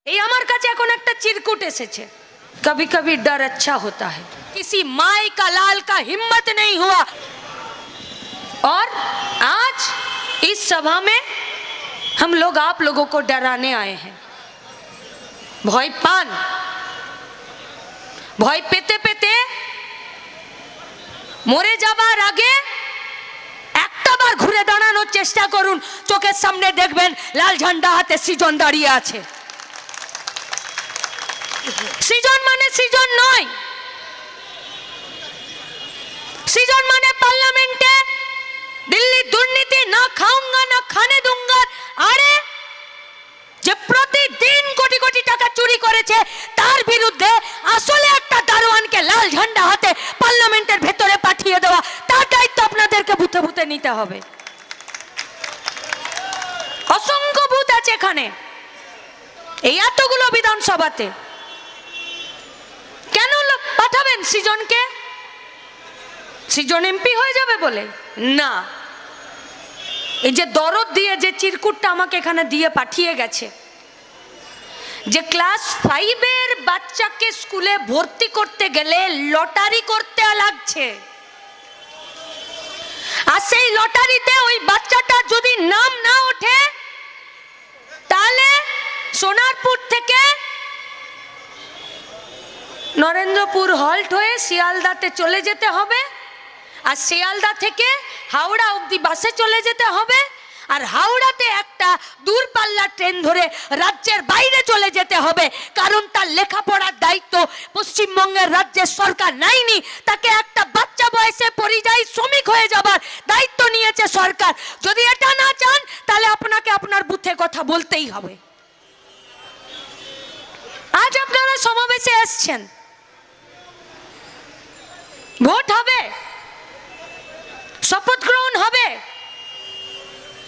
এই আমার কাছে এখন একটা চিরকুট এসেছে, कभी कभी डर अच्छा होता है, किसी माई का लाल का हिम्मत नहीं हुआ। और आज इस सभा में हम लोग आप लोगों को डराने आए हैं। ভয় পান, ভয় পেতে পেতে মরে যাবার আগে একটা বার ঘুরে দাঁড়ানোর চেষ্টা করুন, চোখের সামনে দেখবেন লাল ঝান্ডা হাতে সৃজন দাঁড়িয়ে আছে। সৃজন মানে সৃজন নয়, সৃজন মানে পার্লামেন্টে দিল্লি দুর্নীতি না খাऊंगा না খানে दूंगा, আরে যে প্রতিদিন কোটি কোটি টাকা চুরি করেছে তার বিরুদ্ধে আসলে একটা দারোয়ানকে লাল ঝান্ডা হাতে পার্লামেন্টের ভেতরে পাঠিয়ে দেওয়া, তার দায়িত্ব আপনাদেরকে বুথে বুথে নিতে হবে। অসংখ্য বুথ আছে এখানে, এই এতগুলো বিধানসভাতে, কেন পাঠাবেন সৃজনকে? সৃজন এমপি হয়ে যাবে বলে না। এই যে দরদ দিয়ে যে চিরকুটটা আমাকে এখানে দিয়ে পাঠিয়ে গেছে, যে ক্লাস 5-এর বাচ্চাকে স্কুলে ভর্তি করতে গেলে লটারি করতে লাগছে, আর সেই লটারিতে ওই বাচ্চাটা যদি নাম না ওঠে তাহলে সোনারপুর থেকে নরেন্দ্রপুর হল্ট হয়ে শিয়ালদাতে চলে যেতে হবে, আর শিয়ালদা থেকে হাওড়া অবধি বাসে চলে যেতে হবে, আর হাওড়াতে একটা দূরপাল্লার ট্রেন ধরে রাজ্যের বাইরে চলে যেতে হবে, কারণ তার লেখাপড়ার দায়িত্ব পশ্চিমবঙ্গের রাজ্যের সরকার নেয়নি, তাকে একটা বাচ্চা বয়সে পরিযায়ী শ্রমিক হয়ে যাবার দায়িত্ব নিয়েছে সরকার। যদি এটা না চান তাহলে আপনাকে আপনার বুথে কথা বলতেই হবে। আজ আপনারা সমাবেশে এসছেন, ভোট হবে, শপথ গ্রহণ হবে,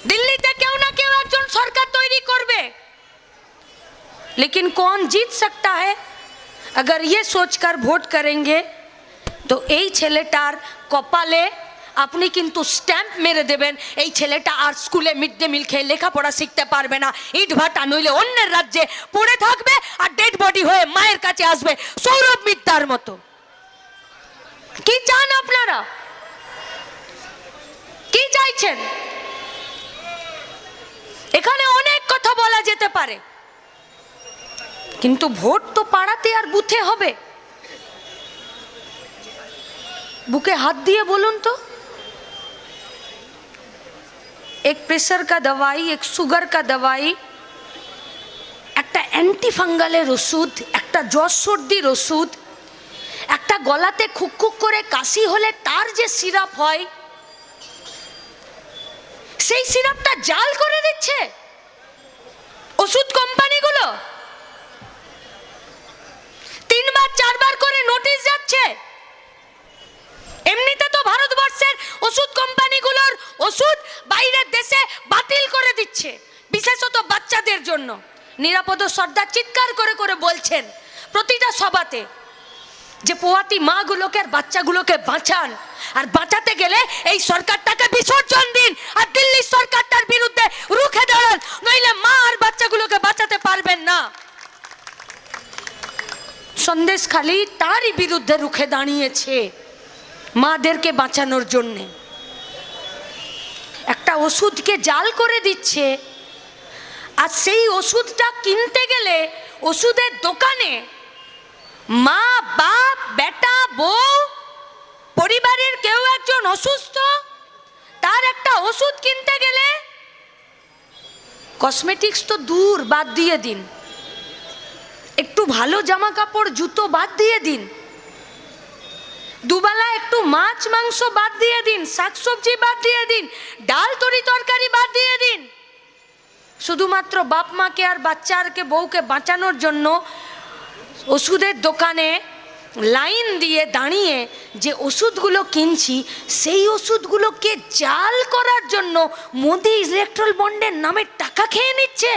दिल्ली क्यों ना क्यों একজন সরকার তৈরি করবে, लेकिन कौन जीत सकता है अगर ये सोचकर वोट करेंगे तो এই ছেলেটার কপালে আপনি কিন্তু স্ট্যাম্প মেরে দেবেন, এই ছেলেটা আর স্কুলে মিড ডে মিল খেয়ে লেখাপড়া শিখতে পারবে না, ইট ভাটা নইলে অন্যের রাজ্যে পড়ে থাকবে আর ডেড বডি হয়ে মায়ের কাছে আসবে সৌরভ মিত্তার মতো। কি চান আপনারা, কি চাইছেন? এখানে অনেক কথা বলা যেতে পারে, কিন্তু ভোট তো পাড়াতে আর বুথে হবে। বুকে হাত দিয়ে বলুন তো, एक प्रेशर का दवाई, एक शुगर का दवाई, একটা অ্যান্টি ফাঙ্গালের ওষুধ, একটা জ্বর সর্দির ওষুধ, একটা গলাতে খুকখুক করে কাশি হলে তার যে সিরাপ হয় সেই সিরাপটা জাল করে দিচ্ছে ওষুধ কোম্পানিগুলো। 3বার 4বার করে নোটিশ যাচ্ছে। এমনিতে তো ভারতবর্ষের ওষুধ কোম্পানিগুলোর ওষুধ বাইরের দেশে বাতিল করে দিচ্ছে, বিশেষত বাচ্চাদের জন্য। নিরাপদ সর্দার চিৎকার করে করে বলছেন প্রতিটা সভাতে যে পোয়াতি মাগুলোকে আর বাচ্চাগুলোকে বাঁচান, আর বাঁচাতে গেলে এই সরকারটাকে বিসর্জন দিন আর দিল্লির সরকারটার বিরুদ্ধে রুখে দাঁড়ান, নইলে মা আর বাচ্চাগুলোকে বাঁচাতে পারবেন না। সন্দেশখালি তারই বিরুদ্ধে রুখে দাঁড়িয়েছে মাদেরকে বাঁচানোর জন্যে। একটা ওষুধকে জাল করে দিচ্ছে, আর সেই ওষুধটা কিনতে গেলে ওষুধের দোকানে মা বাপ বেটা বউ পরিবারের কেউ একজন অসুস্থ, তার একটা ওষুধ কিনতে গেলে কসমেটিক্স তো দূর, বাদ দিয়ে দিন, একটু ভালো জামা কাপড় জুতো বাদ দিয়ে দিন, দুবেলা একটু মাছ মাংস বাদ দিয়ে দিন, শাকসবজি বাদ দিয়ে দিন, ডাল তরি তরকারি বাদ দিয়ে দিন, শুধুমাত্র বাপ মাকে আর বাচ্চাকে বউকে বাঁচানোর জন্য ওষুধের দোকানে লাইন দিয়ে দাঁড়িয়ে যে ওষুধগুলো কিনছি সেই ওষুধগুলোকে জাল করার জন্য মোদি ইলেকট্রাল বন্ডের নামে টাকা খেয়ে নিচ্ছে।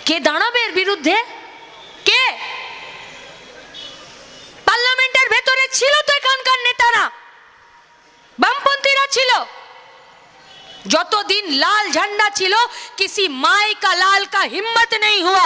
কে দাঁড়াবে এর বিরুদ্ধে? কে? পার্লামেন্টের ভেতরে ছিল তো এখানকার নেতারা, বামপন্থীরা ছিল, যতদিন लाल झंडा ছিল किसी माई का लाल का हिम्मत नहीं हुआ